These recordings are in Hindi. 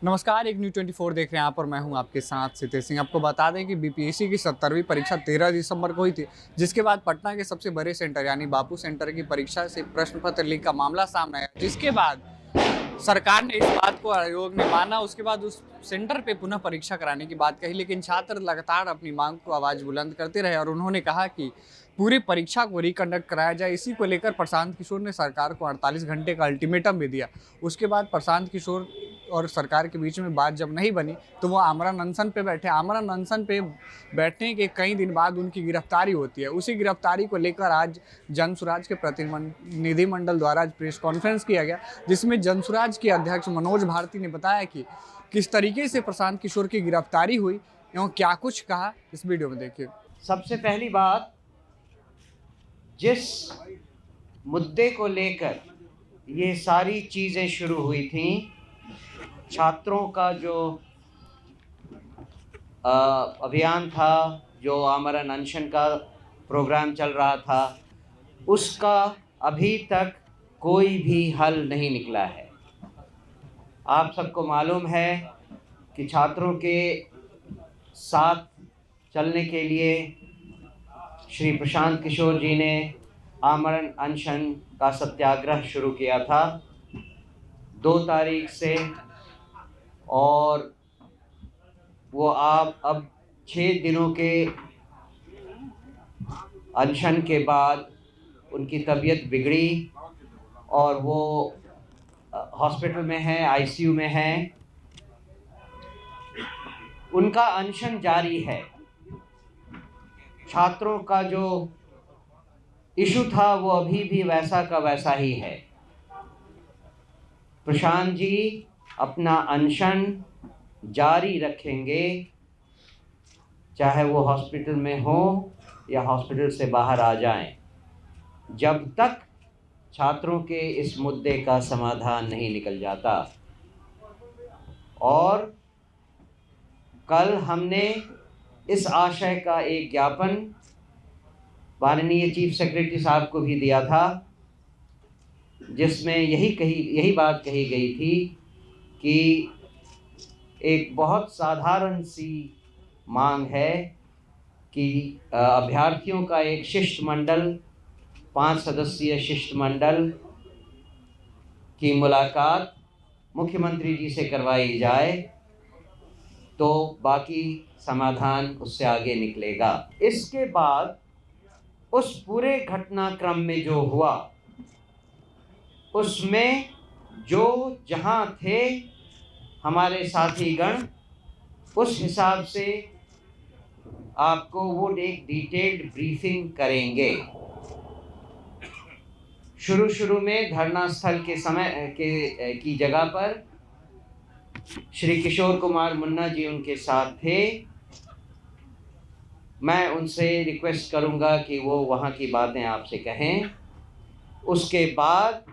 नमस्कार, एक न्यू 24 देख रहे हैं आप और मैं हूं आपके साथ सितेश सिंह। आपको बता दें कि बीपीएससी की 70वीं परीक्षा 13 दिसंबर को हुई थी, जिसके बाद पटना के सबसे बड़े सेंटर यानी बापू सेंटर की परीक्षा से प्रश्न पत्र लीक का मामला सामने आया, जिसके बाद सरकार ने इस बात को आयोग ने माना। उसके बाद उस सेंटर पे पुनः परीक्षा कराने की बात कही, लेकिन छात्र लगातार अपनी मांग को आवाज बुलंद करते रहे और उन्होंने कहा कि पूरी परीक्षा को रिकंडक्ट कराया जाए। इसी को लेकर प्रशांत किशोर ने सरकार को 48 घंटे का अल्टीमेटम भी दिया। उसके बाद प्रशांत किशोर और सरकार के बीच में बात जब नहीं बनी तो वो आमरण अनशन पे बैठे। आमरण अनशन पे बैठने के कई दिन बाद उनकी गिरफ्तारी होती है। उसी गिरफ्तारी को लेकर आज जनसुराज के प्रतिनिधिमंडल द्वारा आज प्रेस कॉन्फ्रेंस किया गया, जिसमें जनसुराज के अध्यक्ष मनोज भारती ने बताया कि किस तरीके से प्रशांत किशोर की गिरफ्तारी हुई एवं क्या कुछ कहा। इस वीडियो में देखिए। सबसे पहली बात, जिस मुद्दे को लेकर ये सारी चीज़ें शुरू हुई थी, छात्रों का जो अभियान था, जो आमरण अनशन का प्रोग्राम चल रहा था, उसका अभी तक कोई भी हल नहीं निकला है। आप सबको मालूम है कि छात्रों के साथ चलने के लिए श्री प्रशांत किशोर जी ने आमरण अनशन का सत्याग्रह शुरू किया था 2 तारीख से, और वो आप अब 6 दिनों के अनशन के बाद उनकी तबीयत बिगड़ी और वो हॉस्पिटल में है, आईसीयू में है। उनका अनशन जारी है। छात्रों का जो इशू था वो अभी भी वैसा का वैसा ही है। प्रशांत जी अपना अनशन जारी रखेंगे, चाहे वो हॉस्पिटल में हो या हॉस्पिटल से बाहर आ जाएं, जब तक छात्रों के इस मुद्दे का समाधान नहीं निकल जाता। और कल हमने इस आशय का एक ज्ञापन माननीय चीफ सेक्रेटरी साहब को भी दिया था, जिसमें यही बात कही गई थी कि एक बहुत साधारण सी मांग है कि अभ्यर्थियों का एक शिष्टमंडल, 5 सदस्यीय शिष्टमंडल की मुलाकात मुख्यमंत्री जी से करवाई जाए, तो बाकी समाधान उससे आगे निकलेगा। इसके बाद उस पूरे घटनाक्रम में जो हुआ, उसमें जो जहां थे हमारे साथीगण, उस हिसाब से आपको वो एक डिटेल्ड ब्रीफिंग करेंगे। शुरू में धरना स्थल के समय की जगह पर श्री किशोर कुमार मुन्ना जी उनके साथ थे। मैं उनसे रिक्वेस्ट करूंगा कि वो वहाँ की बातें आपसे कहें। उसके बाद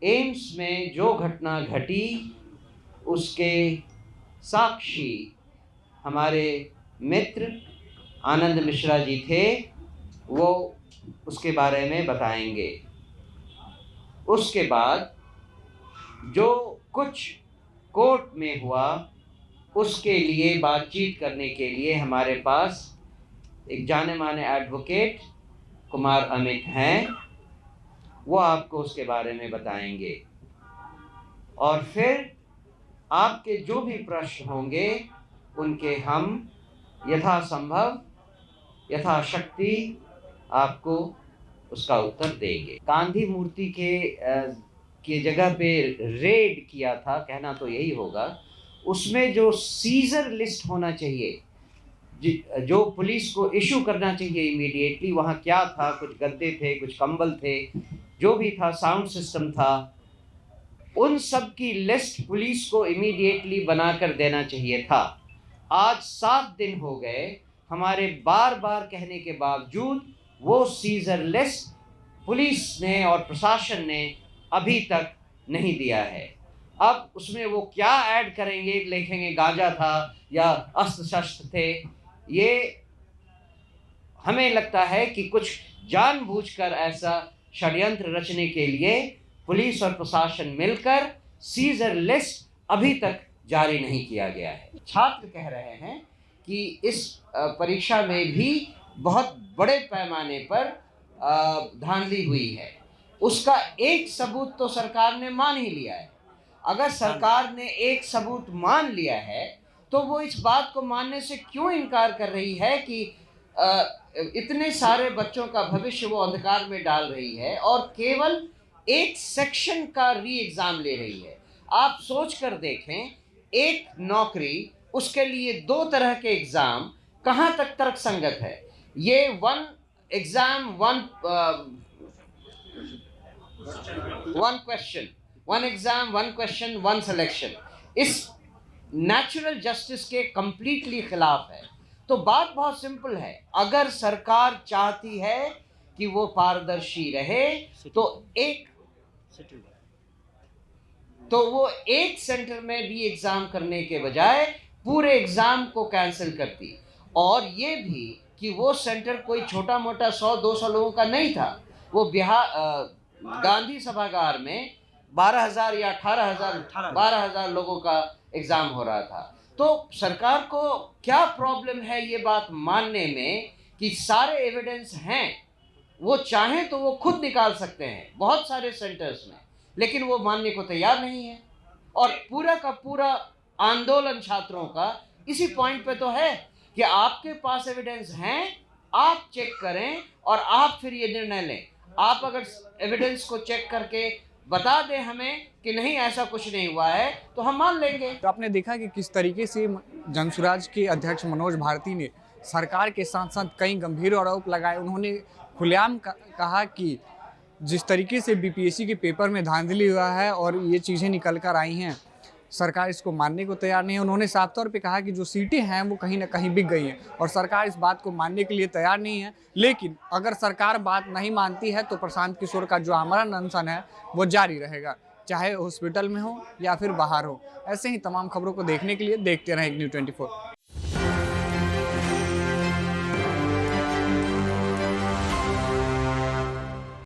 एम्स में जो घटना घटी, उसके साक्षी हमारे मित्र आनंद मिश्रा जी थे, वो उसके बारे में बताएंगे। उसके बाद जो कुछ कोर्ट में हुआ, उसके लिए बातचीत करने के लिए हमारे पास एक जाने माने एडवोकेट कुमार अमित हैं, वो आपको उसके बारे में बताएंगे। और फिर आपके जो भी प्रश्न होंगे उनके हम यथासंभव यथाशक्ति आपको उसका उत्तर देंगे। गांधी मूर्ति के जगह पे रेड किया था, कहना तो यही होगा। उसमें जो सीजर लिस्ट होना चाहिए, जो पुलिस को इशू करना चाहिए इमीडिएटली, वहाँ क्या था, कुछ गद्दे थे, कुछ कंबल थे, जो भी था, साउंड सिस्टम था, उन सब की लिस्ट पुलिस को इमीडिएटली बनाकर देना चाहिए था। आज 7 दिन हो गए, हमारे बार बार कहने के बावजूद वो सीजर लिस्ट पुलिस ने और प्रशासन ने अभी तक नहीं दिया है। अब उसमें वो क्या ऐड करेंगे, लिखेंगे गांजा था या अस्त्र शस्त्र थे, ये हमें लगता है कि कुछ जानबूझकर ऐसा षड्यंत्र रचने के लिए पुलिस और प्रशासन मिलकर सीजर लिस्ट अभी तक जारी नहीं किया गया है। छात्र कह रहे हैं कि इस परीक्षा में भी बहुत बड़े पैमाने पर धांधली हुई है। उसका एक सबूत तो सरकार ने मान ही लिया है। अगर सरकार ने एक सबूत मान लिया है तो वो इस बात को मानने से क्यों इनकार कर रही है कि इतने सारे बच्चों का भविष्य वो अंधकार में डाल रही है और केवल एक सेक्शन का री एग्ज़ाम ले रही है। आप सोच कर देखें, एक नौकरी, उसके लिए 2 तरह के एग्ज़ाम, कहाँ तक तर्क संगत है। ये one exam one question one selection इस नेचुरल जस्टिस के कंप्लीटली खिलाफ है। तो बात बहुत सिंपल है, अगर सरकार चाहती है कि वो पारदर्शी रहे तो वो एक सेंटर में भी एग्ज़ाम करने के बजाय पूरे एग्ज़ाम को कैंसिल करती। और ये भी कि वो सेंटर कोई छोटा मोटा 100-200 लोगों का नहीं था। वो गांधी सभागार में 12,000 या 12,000 लोगों का एग्ज़ाम हो रहा था। तो सरकार को क्या प्रॉब्लम है ये बात मानने में कि सारे एविडेंस हैं, वो चाहें तो वो खुद निकाल सकते हैं बहुत सारे सेंटर्स में, लेकिन वो मानने को तैयार नहीं है। और पूरा का पूरा आंदोलन छात्रों का इसी पॉइंट पे तो है कि आपके पास एविडेंस हैं, आप चेक करें और आप फिर ये निर्णय लें। आप अगर एविडेंस को चेक करके बता दें हमें कि नहीं ऐसा कुछ नहीं हुआ है तो हम मान लेंगे। तो आपने देखा कि किस तरीके से जनसुराज के अध्यक्ष मनोज भारती ने सरकार के साथ साथ कई गंभीर आरोप लगाए। उन्होंने खुलेआम कहा कि जिस तरीके से बीपीएससी के पेपर में धांधली हुआ है और ये चीज़ें निकल कर आई हैं, सरकार इसको मानने को तैयार नहीं है। उन्होंने साफ तौर पे कहा कि जो सीटें हैं वो कहीं ना कहीं बिक गई हैं और सरकार इस बात को मानने के लिए तैयार नहीं है। लेकिन अगर सरकार बात नहीं मानती है तो प्रशांत किशोर का जो आमरण अनशन है वो जारी रहेगा, चाहे हॉस्पिटल में हो या फिर बाहर हो। ऐसे ही तमाम खबरों को देखने के लिए देखते रहें न्यूज़ 24।